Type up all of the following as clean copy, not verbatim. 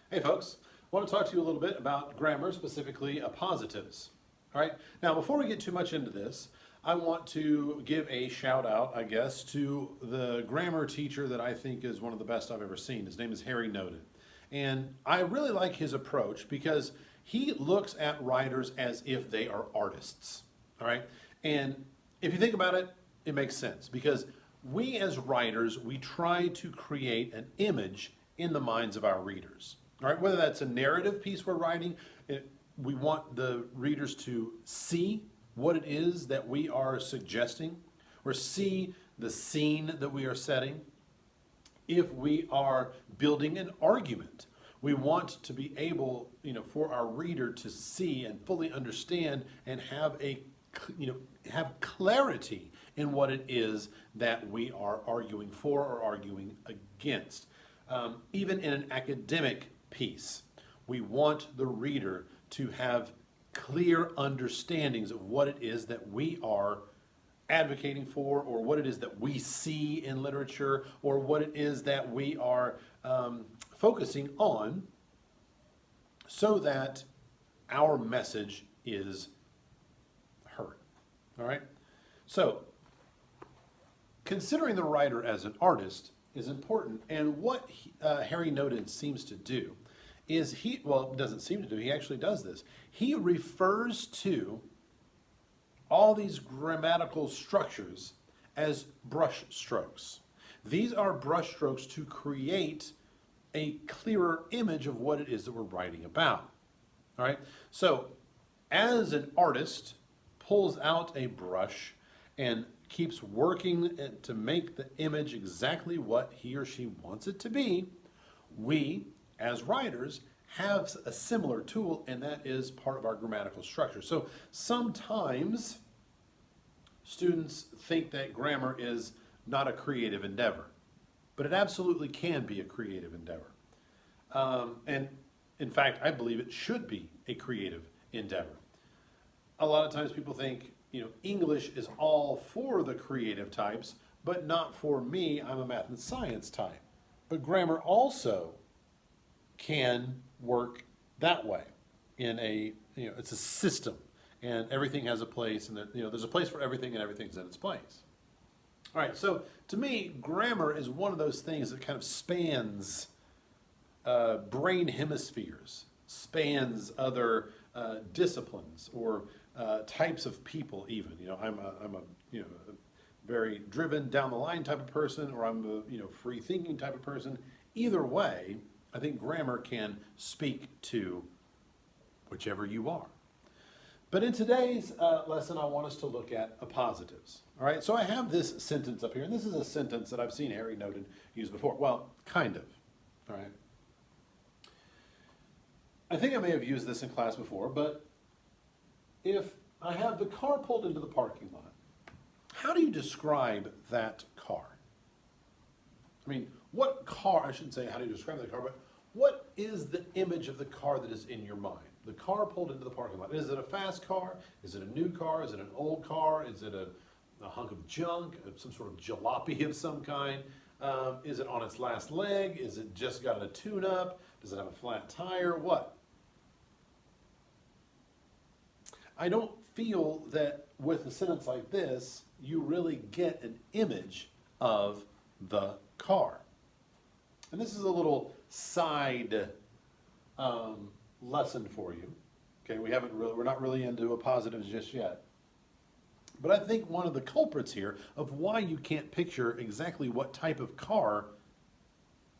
Hey folks, I want to talk to you a little bit about grammar, specifically appositives. All right, now before we get too much into this, I want to give a shout out, I guess, to the grammar teacher that I think is one of the best I've ever seen. His name is Harry Noden. And I really like his approach because he looks at writers as if they are artists. All right, and if you think about it, it makes sense because we as writers, we try to create an image in the minds of our readers. All right, whether that's a narrative piece we're writing, we want the readers to see what it is that we are suggesting or see the scene that we are setting. If we are building an argument, we want to be able, for our reader to see and fully understand and have have clarity in what it is that we are arguing for or arguing against. Even in an academic piece, we want the reader to have clear understandings of what it is that we are advocating for, or what it is that we see in literature, or what it is that we are focusing on, so that our message is heard. All right? So, considering the writer as an artist is important, and what Harry Noden seems to do is doesn't seem to do, he actually does this. He refers to all these grammatical structures as brush strokes. These are brush strokes to create a clearer image of what it is that we're writing about. All right? So, as an artist pulls out a brush and keeps working to make the image exactly what he or she wants it to be, we, as writers, have a similar tool, and that is part of our grammatical structure. So sometimes students think that grammar is not a creative endeavor, but it absolutely can be a creative endeavor. And in fact, I believe it should be a creative endeavor. A lot of times people think, English is all for the creative types, but not for me. I'm a math and science type. But grammar also can work that way in it's a system, and everything has a place, and there's a place for everything, and everything's in its place. All right, so to me, grammar is one of those things that kind of spans brain hemispheres, spans other disciplines or types of people even. I'm a very driven down the line type of person, or I'm a free thinking type of person. Either way, I think grammar can speak to whichever you are. But in today's lesson, I want us to look at appositives. All right, so I have this sentence up here, and this is a sentence that I've seen Harry Noden use before. Well, kind of. All right. I think I may have used this in class before, but if I have the car pulled into the parking lot, how do you describe that car? I mean, what car, I shouldn't say how do you describe the car, but what is the image of the car that is in your mind? The car pulled into the parking lot. Is it a fast car? Is it a new car? Is it an old car? Is it a hunk of junk, some sort of jalopy of some kind? Is it on its last leg? Is it just got a tune-up? Does it have a flat tire? What? I don't feel that with a sentence like this, you really get an image of the car. And this is a little side lesson for you. Okay, we're not really into appositives just yet. But I think one of the culprits here of why you can't picture exactly what type of car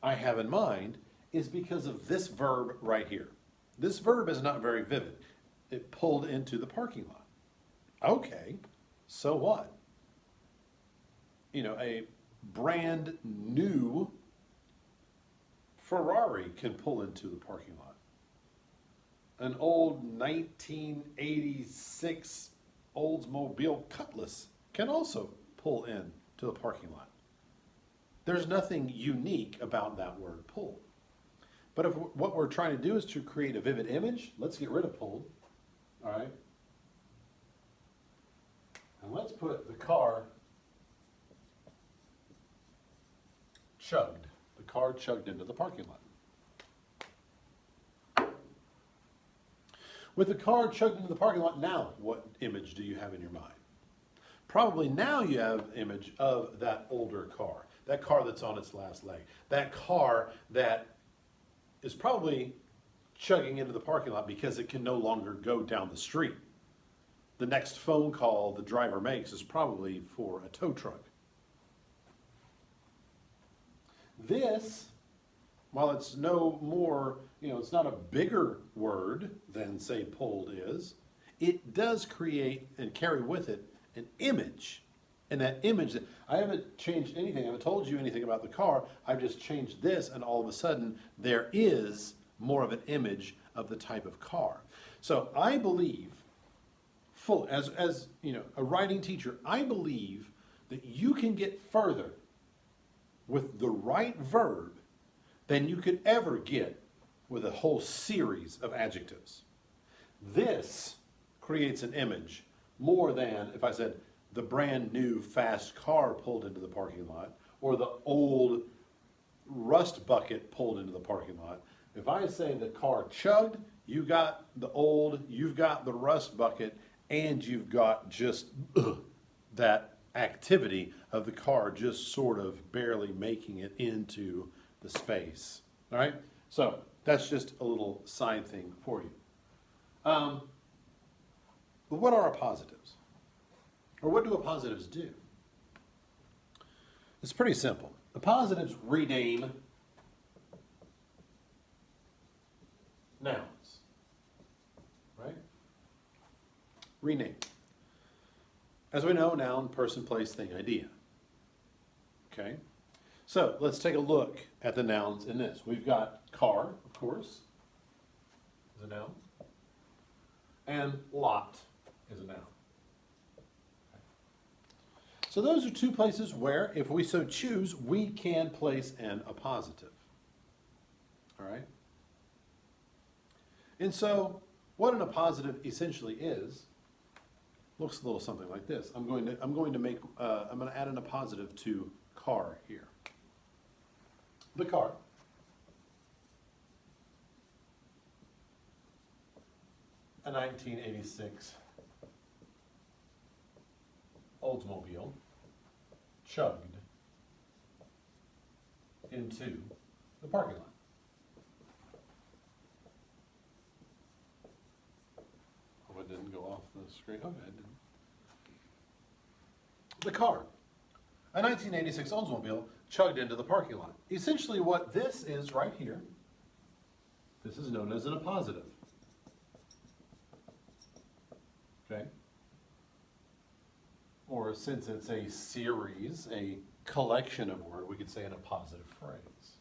I have in mind is because of this verb right here. This verb is not very vivid. It pulled into the parking lot. Okay, so what? A brand new Ferrari can pull into the parking lot. An old 1986 Oldsmobile Cutlass can also pull in to the parking lot. There's nothing unique about that word pull. But if what we're trying to do is to create a vivid image, let's get rid of pulled. All right? And let's put the car chugged. The car chugged into the parking lot. With the car chugged into the parking lot, now what image do you have in your mind? Probably now you have an image of that older car, that car that's on its last leg, that car that is probably chugging into the parking lot because it can no longer go down the street. The next phone call the driver makes is probably for a tow truck. This, while it's no more, it's not a bigger word than, say, pulled is, it does create and carry with it an image. And that image, I haven't changed anything, I haven't told you anything about the car, I've just changed this, and all of a sudden there is more of an image of the type of car. So I believe, as a writing teacher, I believe that you can get further with the right verb than you could ever get with a whole series of adjectives. This creates an image more than if I said the brand new fast car pulled into the parking lot or the old rust bucket pulled into the parking lot. If I say the car chugged, you got the old, you've got the rust bucket, and you've got just that activity of the car just sort of barely making it into the space. All right? So that's just a little side thing for you. But what are appositives? Or what do appositives do? It's pretty simple. Appositives rename nouns. Right? Rename. As we know, noun, person, place, thing, idea. Okay? So let's take a look at the nouns in this. We've got car, of course, is a noun. And lot is a noun. Okay. So those are two places where, if we so choose, we can place an appositive. All right? And so what an appositive essentially is, looks a little something like this. I'm going to add an appositive to car here. The car. A 1986 Oldsmobile chugged into the parking lot. Oh, it didn't go off the screen. Okay, it didn't. The car. A 1986 Oldsmobile chugged into the parking lot. Essentially what this is right here, this is known as an appositive. Okay? Or since it's a series, a collection of words, we could say an appositive phrase.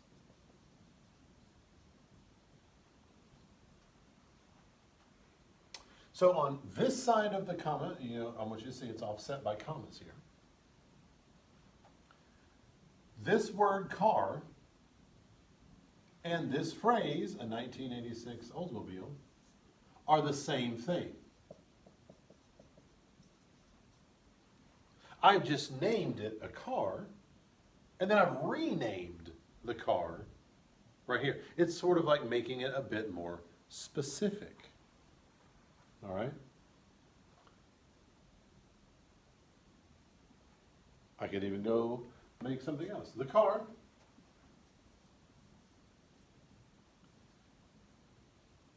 So on this side of the comma, I want you to see it's offset by commas here. This word car and this phrase, a 1986 Oldsmobile, are the same thing. I've just named it a car, and then I've renamed the car right here. It's sort of like making it a bit more specific. All right? I could even go make something else. The car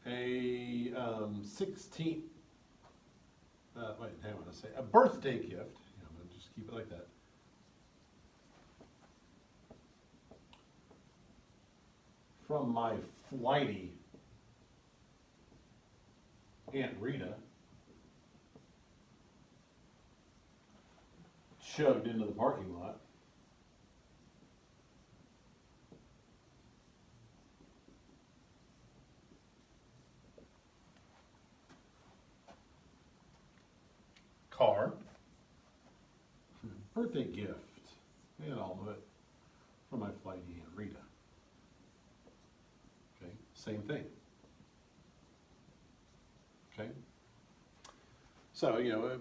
a 16th, wait, hang on, a birthday gift. I'm going to just keep it like that. From my flighty Aunt Rita, chugged into the parking lot. Car. Birthday gift. And all of it from my flighty Aunt Rita. Okay, same thing. Okay. So,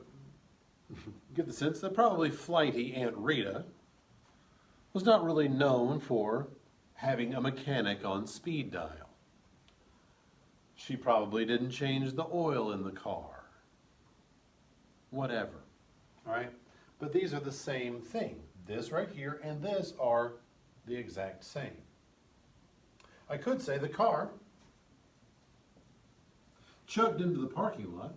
get the sense that probably flighty Aunt Rita was not really known for having a mechanic on speed dial. She probably didn't change the oil in the car. Whatever. All right? But these are the same thing. This right here and this are the exact same. I could say the car chugged into the parking lot.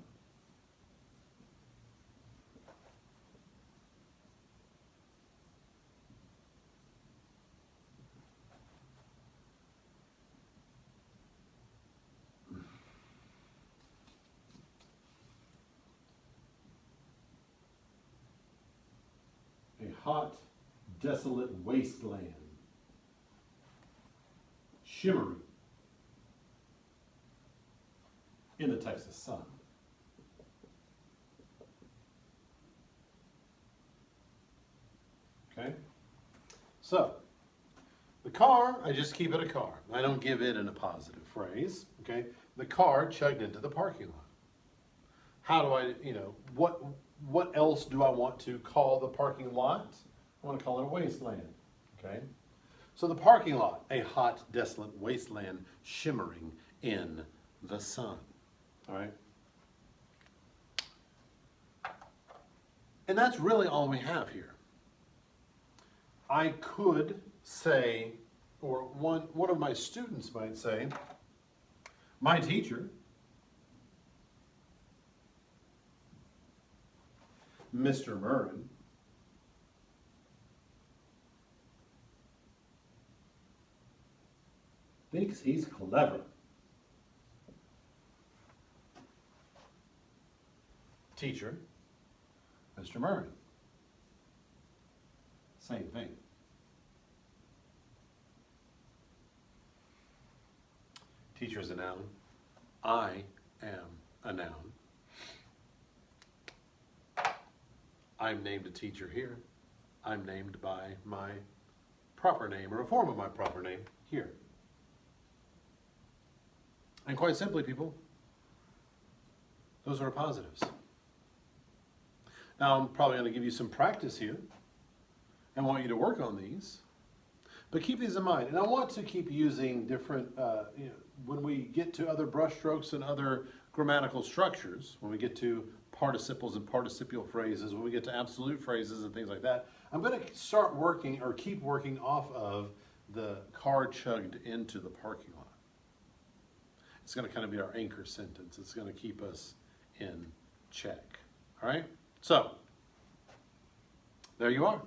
A hot, desolate wasteland, shimmering in the Texas sun. Okay? So, the car, I just keep it a car. I don't give it an appositive phrase. Okay? The car chugged into the parking lot. How do I, what else do I want to call the parking lot? I want to call it a wasteland. Okay? So the parking lot, a hot, desolate wasteland shimmering in the sun. All right? And that's really all we have here. I could say, or one of my students might say, my teacher, Mr. Murrin, thinks he's clever. Teacher, Mr. Murrin. Same thing. Teacher is a noun. I am a noun. I'm named a teacher here. I'm named by my proper name or a form of my proper name here. And quite simply, people, those are appositives. Now, I'm probably going to give you some practice here and want you to work on these. But keep these in mind. And I want to keep using different, when we get to other brushstrokes and other grammatical structures, when we get to participles and participial phrases, when we get to absolute phrases and things like that, I'm going to start working or keep working off of the car chugged into the parking lot. It's going to kind of be our anchor sentence. It's going to keep us in check. All right? So, there you are.